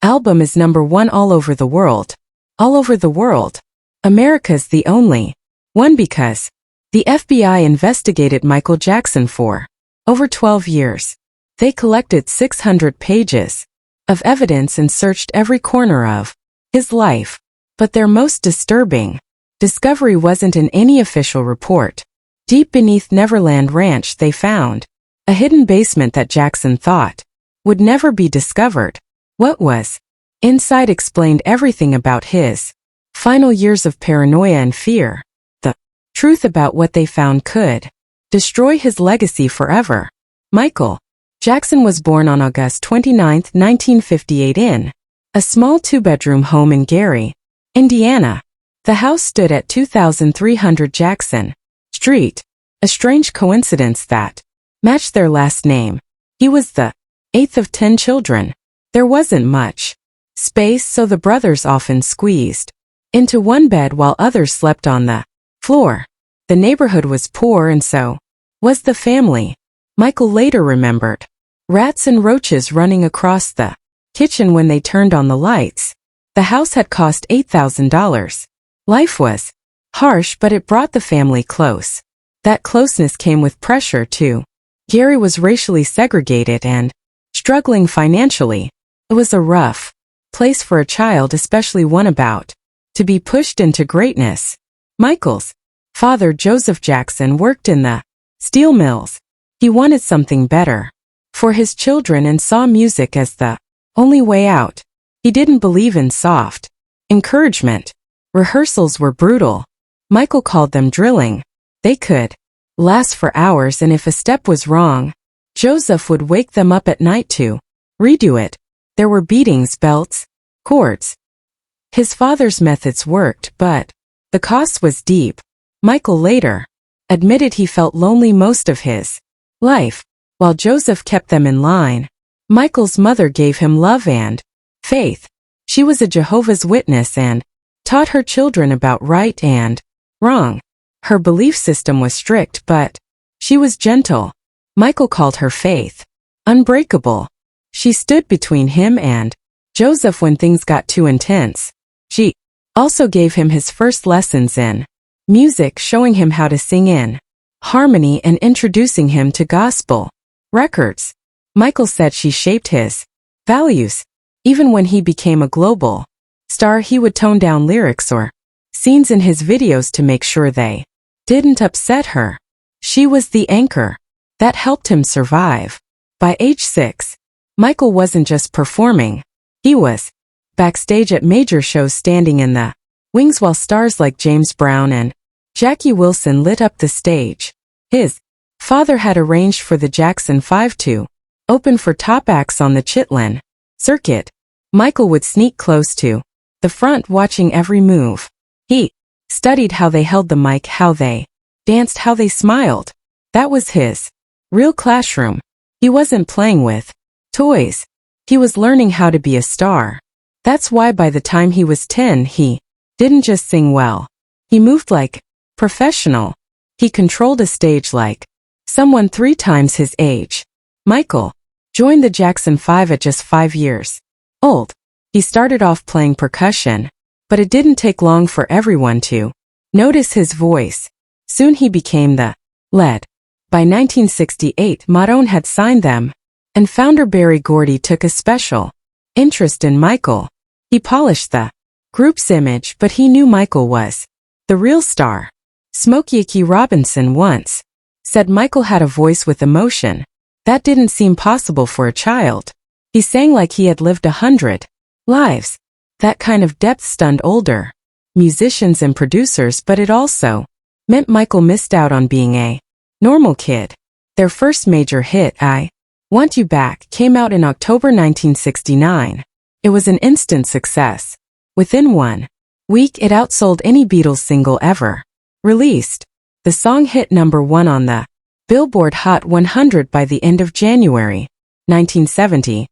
album is #1 all over the world. All over the world. America's the only one because the FBI investigated Michael Jackson for over 12 years. They collected 600 pages of evidence and searched every corner of his life. But their most disturbing discovery wasn't in any official report. Deep beneath Neverland Ranch they found a hidden basement that Jackson thought would never be discovered. What was inside explained everything about his final years of paranoia and fear. The truth about what they found could destroy his legacy forever. Michael Jackson was born on August 29, 1958 in a small two-bedroom home in Gary, Indiana. The house stood at 2300 Jackson Street, a strange coincidence that matched their last name. He was the 8th of 10 children. There wasn't much space, so the brothers often squeezed into one bed while others slept on the floor. The neighborhood was poor and so was the family. Michael later remembered rats and roaches running across the kitchen when they turned on the lights. The house had cost $8,000. Life was harsh, but it brought the family close. That closeness came with pressure too. Gary was racially segregated and struggling financially. It was a rough place for a child, especially one about to be pushed into greatness. Michael's father, Joseph Jackson, worked in the steel mills. He wanted something better for his children and saw music as the only way out. He didn't believe in soft encouragement. Rehearsals were brutal. Michael called them drilling. They could last for hours, and if a step was wrong, Joseph would wake them up at night to redo it. There were beatings, belts, cords. His father's methods worked, but the cost was deep. Michael later admitted he felt lonely most of his life, while Joseph kept them in line. Michael's mother gave him love and faith. She was a Jehovah's Witness and taught her children about right and wrong. Her belief system was strict, but she was gentle. Michael called her faith unbreakable. She stood between him and Joseph when things got too intense. She also gave him his first lessons in music, showing him how to sing in harmony and introducing him to gospel records. Michael said she shaped his values. Even when he became a global star, he would tone down lyrics or scenes in his videos to make sure they didn't upset her. She was the anchor that helped him survive. By age 6, Michael wasn't just performing. He was backstage at major shows, standing in the wings while stars like James Brown and Jackie Wilson lit up the stage. His father had arranged for the Jackson 5 to open for top acts on the Chitlin circuit. Michael would sneak close to the front, watching every move. He studied how they held the mic, how they danced, how they smiled. That was his real classroom. He wasn't playing with toys. He was learning how to be a star. That's why by the time he was 10, he didn't just sing well. He moved like professional. He controlled a stage like someone 3 times his age. Michael joined the Jackson 5 at just 5 years old. He started off playing percussion, but it didn't take long for everyone to notice his voice. Soon he became the lead. By 1968, Madone had signed them, and founder Berry Gordy took a special interest in Michael. He polished the group's image, but he knew Michael was the real star. Smokey Robinson once said Michael had a voice with emotion. That didn't seem possible for a child. He sang like he had lived 100 lives. That kind of depth stunned older musicians and producers, but it also meant Michael missed out on being a normal kid. Their first major hit, I Want You Back, came out in October 1969. It was an instant success. Within 1 week, it outsold any Beatles single ever released. The song hit #1 on the Billboard Hot 100 by the end of January 1970.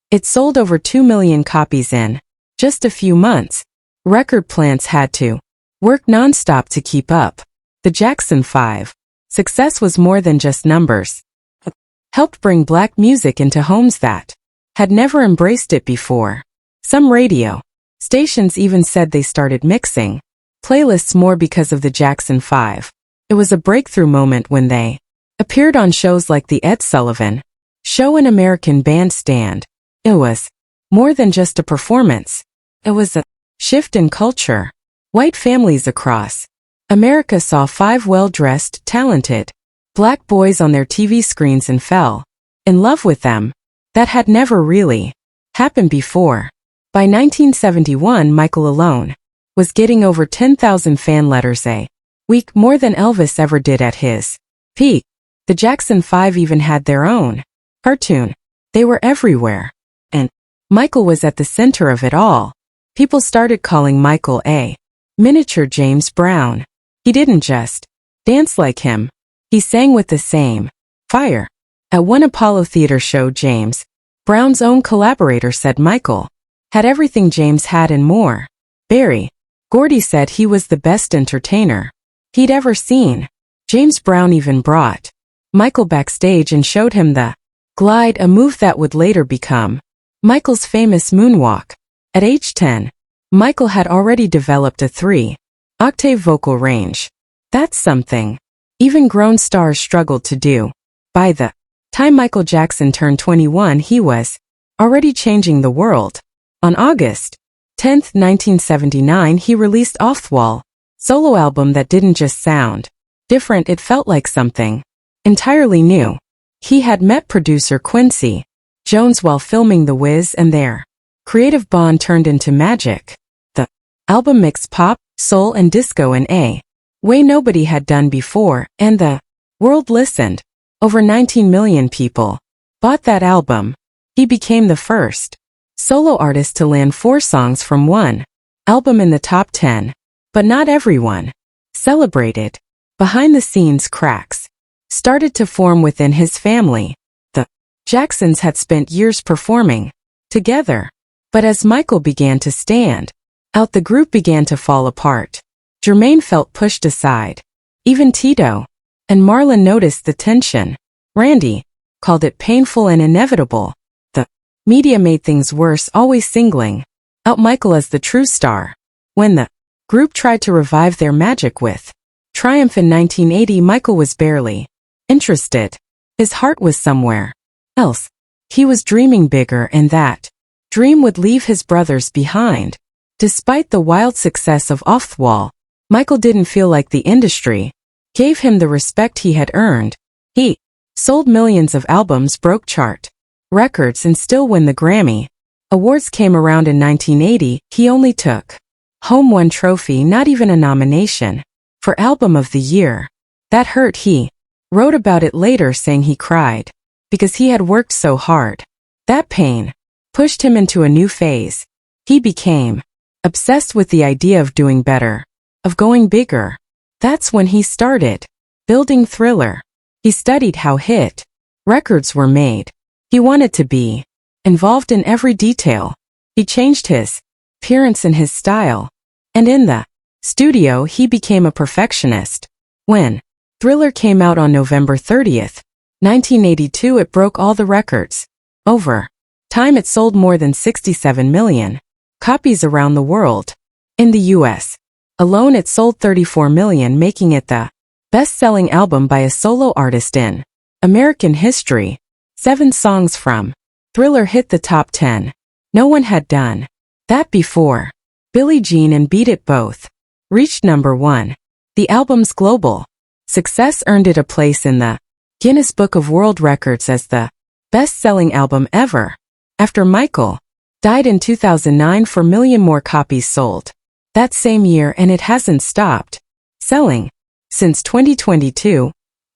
It sold over 2 million copies in just a few months. Record plants had to work nonstop to keep up. The Jackson 5 success was more than just numbers. It helped bring black music into homes that had never embraced it before. Some radio stations even said they started mixing playlists more because of the Jackson 5. It was a breakthrough moment when they appeared on shows like The Ed Sullivan Show and American Bandstand. It was more than just a performance. It was a shift in culture. White families across America saw 5 well-dressed, talented black boys on their TV screens and fell in love with them. That had never really happened before. By 1971, Michael alone was getting over 10,000 fan letters a week, more than Elvis ever did at his peak. The Jackson 5 even had their own cartoon. They were everywhere. And Michael was at the center of it all. People started calling Michael a miniature James Brown. He didn't just dance like him. He sang with the same fire. At one Apollo Theater show, James Brown's own collaborator said Michael had everything James had and more. Barry Gordy said he was the best entertainer he'd ever seen. James Brown even brought Michael backstage and showed him the glide, a move that would later become Michael's famous moonwalk. At age 10, Michael had already developed a 3-octave vocal range. That's something even grown stars struggled to do. By the time Michael Jackson turned 21, he was already changing the world. On August 10, 1979, he released Off the Wall, solo album that didn't just sound different, it felt like something entirely new. He had met producer Quincy Jones while filming The Wiz, and their creative bond turned into magic. The album mixed pop, soul, and disco in a way nobody had done before, and the world listened. Over 19 million people bought that album. He became the first solo artist to land 4 songs from one album in the top 10. But not everyone celebrated. Behind-the-scenes cracks started to form within his family. The Jacksons had spent years performing together. But as Michael began to stand out, the group began to fall apart. Jermaine felt pushed aside. Even Tito and Marlon noticed the tension. Randy called it painful and inevitable. The media made things worse, always singling out Michael as the true star. When the group tried to revive their magic with Triumph in 1980, Michael was barely interested. His heart was somewhere else. He was dreaming bigger, and that dream would leave his brothers behind. Despite the wild success of Off the Wall, Michael didn't feel like the industry gave him the respect he had earned. He sold millions of albums, broke chart records, and still when the Grammy Awards came around in 1980, he only took home 1 trophy, not even a nomination for Album of the Year. That hurt. He wrote about it later, saying he cried because he had worked so hard. That pain pushed him into a new phase. He became obsessed with the idea of doing better, of going bigger. That's when he started building Thriller. He studied how hit records were made. He wanted to be involved in every detail. He changed his appearance and his style. And in the studio, he became a perfectionist. When Thriller came out on November 30th, 1982, it broke all the records. Over time, it sold more than 67 million copies around the world. In the U.S. alone, it sold 34 million, making it the best-selling album by a solo artist in American history. 7 songs from Thriller hit the top 10. No one had done that before. Billie Jean and Beat It both reached number 1. The album's global success earned it a place in the Guinness Book of World Records as the best-selling album ever. After Michael died in 2009, 4 million more copies sold that same year, and it hasn't stopped selling since 2022.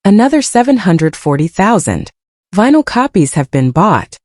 Another 740,000 vinyl copies have been bought.